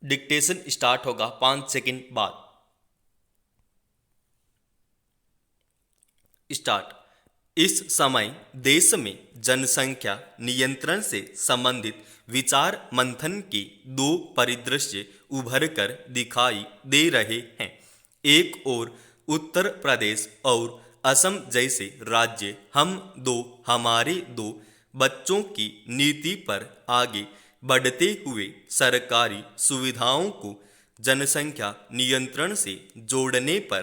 Dictation start होगा 5 second बाद। Start. इस समय देश में जनसंख्या नियंत्रण से संबंधित विचार मंथन के दो परिदृश्य उभर कर दिखाई दे रहे हैं। एक ओर उत्तर प्रदेश और असम जैसे राज्य हम दो हमारे दो बच्चों की नीति पर आगे बढ़ते हुए सरकारी सुविधाओं को जनसंख्या नियंत्रण से जोड़ने पर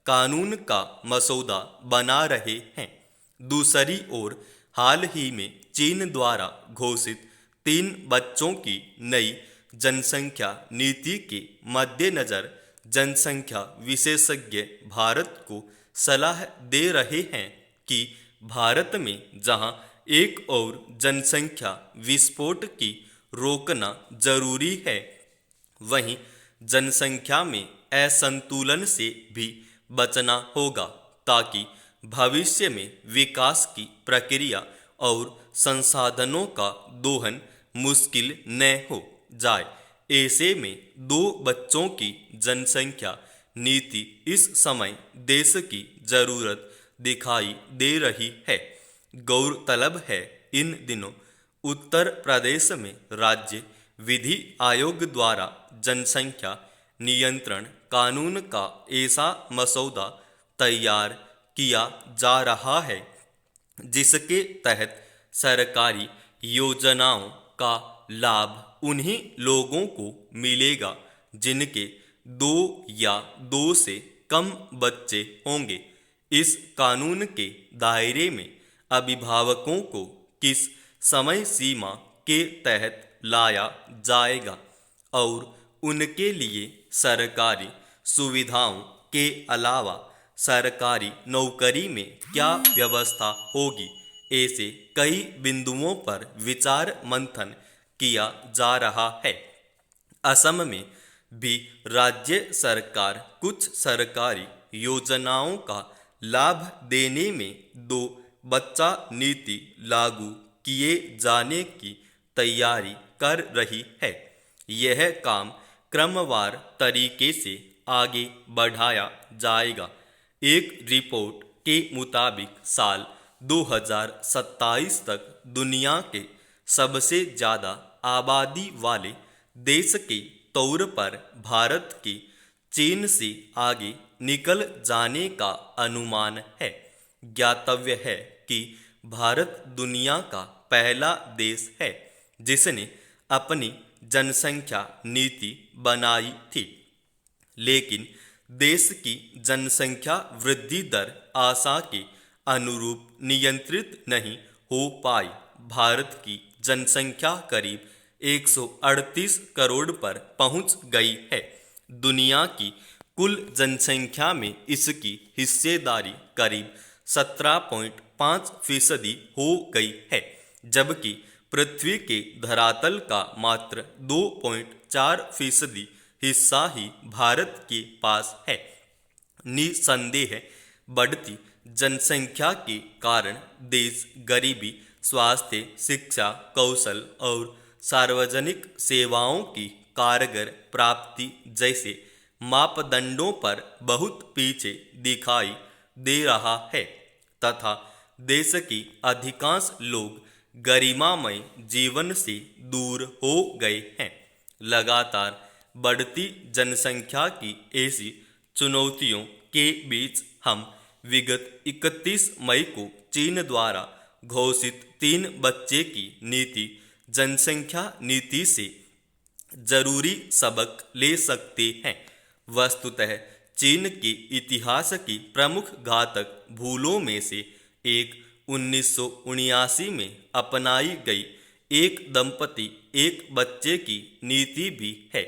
कानून का मसौदा बना रहे हैं। दूसरी ओर हाल ही में चीन द्वारा घोषित 3 बच्चों की नई जनसंख्या नीति के मद्देनजर जनसंख्या विशेषज्ञ भारत को सलाह दे रहे हैं कि भारत में जहां एक और जनसंख्या विस्फोट की रोकना जरूरी है, वहीं जनसंख्या में असंतुलन से भी बचना होगा ताकि भविष्य में विकास की प्रक्रिया और संसाधनों का दोहन मुश्किल न हो जाए। ऐसे में 2 बच्चों की जनसंख्या नीति इस समय देश की जरूरत दिखाई दे रही है। गौरतलब है, इन दिनों उत्तर प्रदेश में राज्य विधि आयोग द्वारा जनसंख्या नियंत्रण कानून का ऐसा मसौदा तैयार किया जा रहा है जिसके तहत सरकारी योजनाओं का लाभ उन्हीं लोगों को मिलेगा जिनके 2 या 2 से कम बच्चे होंगे। इस कानून के दायरे में अभिभावकों को किस समय सीमा के तहत लाया जाएगा और उनके लिए सरकारी सुविधाओं के अलावा सरकारी नौकरी में क्या व्यवस्था होगी, ऐसे कई बिंदुओं पर विचार मंथन किया जा रहा है। असम में भी राज्य सरकार कुछ सरकारी योजनाओं का लाभ देने में 2 बच्चा नीति लागू किए जाने की तैयारी कर रही है। यह काम क्रमवार तरीके से आगे बढ़ाया जाएगा। एक रिपोर्ट के मुताबिक साल 2027 तक दुनिया के सबसे ज़्यादा आबादी वाले देश के तौर पर भारत के चीन से आगे निकल जाने का अनुमान है। ज्ञातव्य है कि भारत दुनिया का पहला देश है जिसने अपनी जनसंख्या नीति बनाई थी, लेकिन देश की जनसंख्या वृद्धि दर आशा के अनुरूप नियंत्रित नहीं हो पाई। भारत की जनसंख्या करीब 138 करोड़ पर पहुंच गई है। दुनिया की कुल जनसंख्या में इसकी हिस्सेदारी करीब 17.5% हो गई है, जबकि पृथ्वी के धरातल का मात्र 2.4% हिस्सा ही भारत के पास है। निसंदेह बढ़ती जनसंख्या के कारण देश गरीबी, स्वास्थ्य, शिक्षा, कौशल और सार्वजनिक सेवाओं की कारगर प्राप्ति जैसे मापदंडों पर बहुत पीछे दिखाई दे रहा है तथा देश के अधिकांश लोग गरिमामय जीवन से दूर हो गए हैं। लगातार बढ़ती जनसंख्या की ऐसी चुनौतियों के बीच हम विगत 31 मई को चीन द्वारा घोषित 3 बच्चे की नीति जनसंख्या नीति से जरूरी सबक ले सकते हैं। वस्तुतः चीन के इतिहास की प्रमुख घातक भूलों में से एक 1979 में अपनाई गई एक दंपति एक बच्चे की नीति भी है,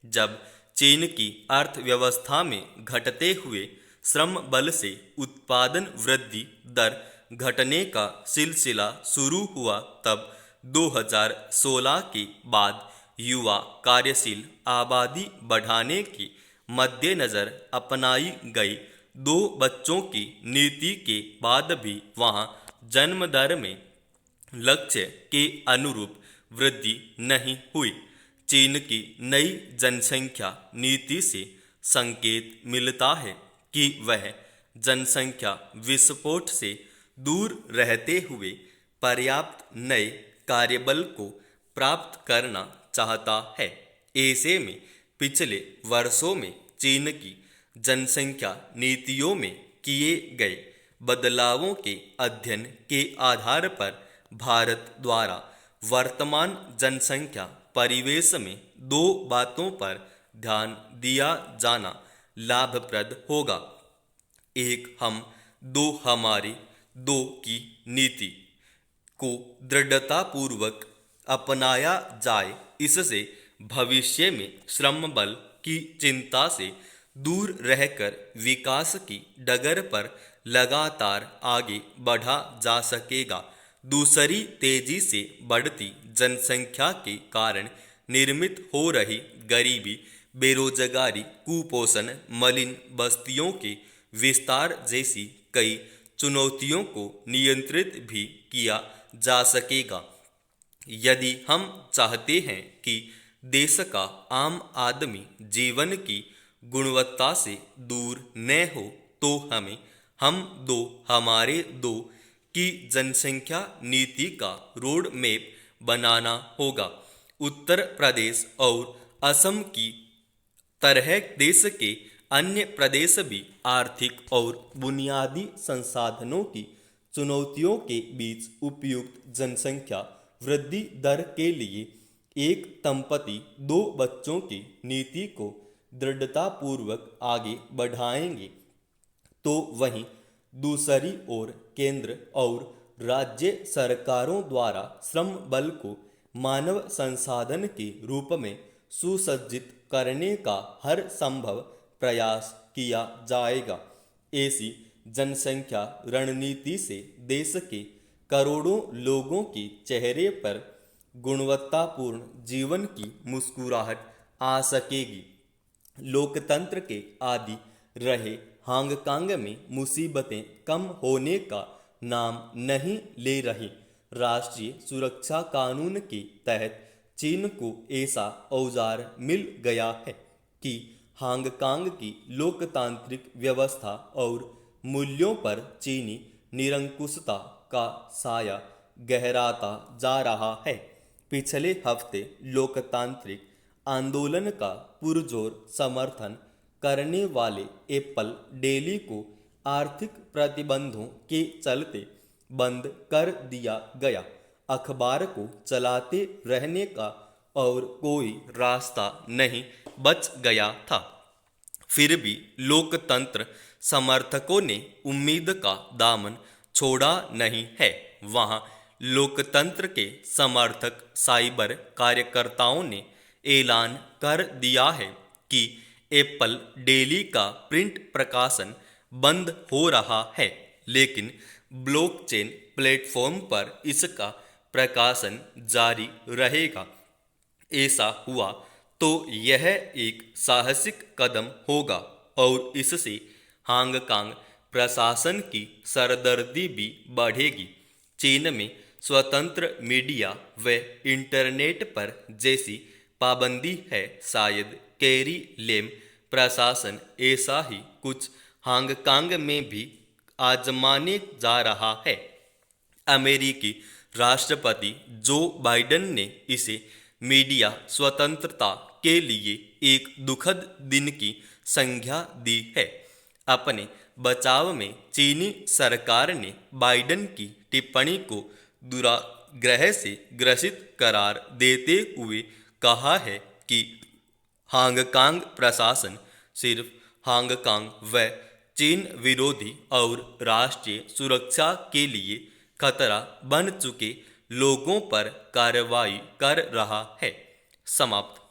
जब चीन की अर्थव्यवस्था में घटते हुए श्रम बल से उत्पादन वृद्धि दर घटने का सिलसिला शुरू हुआ। तब 2016 के बाद युवा कार्यशील आबादी बढ़ाने के मद्देनजर अपनाई गई 2 बच्चों की नीति के बाद भी वहां जन्म दर में लक्ष्य के अनुरूप वृद्धि नहीं हुई। चीन की नई जनसंख्या नीति से संकेत मिलता है कि वह जनसंख्या विस्फोट से दूर रहते हुए पर्याप्त नए कार्यबल को प्राप्त करना चाहता है। ऐसे में पिछले वर्षों में चीन की जनसंख्या नीतियों में किए गए बदलावों के अध्ययन के आधार पर भारत द्वारा वर्तमान जनसंख्या परिवेश में दो बातों पर ध्यान दिया जाना लाभप्रद होगा। एक, हम दो हमारी दो की नीति को दृढ़तापूर्वक अपनाया जाए। इससे भविष्य में श्रम बल की चिंता से दूर रहकर विकास की डगर पर लगातार आगे बढ़ा जा सकेगा। दूसरी, तेजी से बढ़ती जनसंख्या के कारण निर्मित हो रही गरीबी, बेरोजगारी, कुपोषण, मलिन बस्तियों के विस्तार जैसी कई चुनौतियों को नियंत्रित भी किया जा सकेगा। यदि हम चाहते हैं कि देश का आम आदमी जीवन की गुणवत्ता से दूर न हो, तो हमें हम दो हमारे दो की जनसंख्या नीति का रोड मैप बनाना होगा। उत्तर प्रदेश और असम की तरह देश के अन्य प्रदेश भी आर्थिक और बुनियादी संसाधनों की चुनौतियों के बीच उपयुक्त जनसंख्या वृद्धि दर के लिए एक दंपति दो बच्चों की नीति को दृढ़तापूर्वक आगे बढ़ाएंगे। तो वहीं दूसरी ओर केंद्र और राज्य सरकारों द्वारा श्रम बल को मानव संसाधन के रूप में सुसज्जित करने का हर संभव प्रयास किया जाएगा। ऐसी जनसंख्या रणनीति से देश के करोड़ों लोगों के चेहरे पर गुणवत्तापूर्ण जीवन की मुस्कुराहट आ सकेगी। लोकतंत्र के आदि रहे हांगकांग में मुसीबतें कम होने का नाम नहीं ले रही। राष्ट्रीय सुरक्षा कानून के तहत चीन को ऐसा औजार मिल गया है कि हांगकांग की लोकतांत्रिक व्यवस्था और मूल्यों पर चीनी निरंकुशता का साया गहराता जा रहा है। पिछले हफ्ते लोकतांत्रिक आंदोलन का पुरजोर समर्थन करने वाले एप्पल डेली को आर्थिक प्रतिबंधों के चलते बंद कर दिया गया। अखबार को चलाते रहने का और कोई रास्ता नहीं बच गया था। फिर भी लोकतंत्र समर्थकों ने उम्मीद का दामन छोड़ा नहीं है। वहां लोकतंत्र के समर्थक साइबर कार्यकर्ताओं ने ऐलान कर दिया है कि एप्पल डेली का प्रिंट प्रकाशन बंद हो रहा है, लेकिन ब्लॉकचेन प्लेटफॉर्म पर इसका प्रकाशन जारी रहेगा। ऐसा हुआ तो यह एक साहसिक कदम होगा और इससे हांगकांग प्रशासन की सरदर्दी भी बढ़ेगी। चीन में स्वतंत्र मीडिया व इंटरनेट पर जैसी पाबंदी है, शायद कैरी लेम प्रशासन ऐसा ही कुछ हांगकांग में भी आजमाने जा रहा है। अमेरिकी राष्ट्रपति जो बाइडेन ने इसे मीडिया स्वतंत्रता के लिए एक दुखद दिन की संज्ञा दी है। अपने बचाव में चीनी सरकार ने बाइडेन की टिप्पणी को दुराग्रह से ग्रसित करार देते हुए कहा है कि हांगकांग प्रशासन सिर्फ हांगकांग व चीन विरोधी और राष्ट्रीय सुरक्षा के लिए खतरा बन चुके लोगों पर कार्रवाई कर रहा है। समाप्त।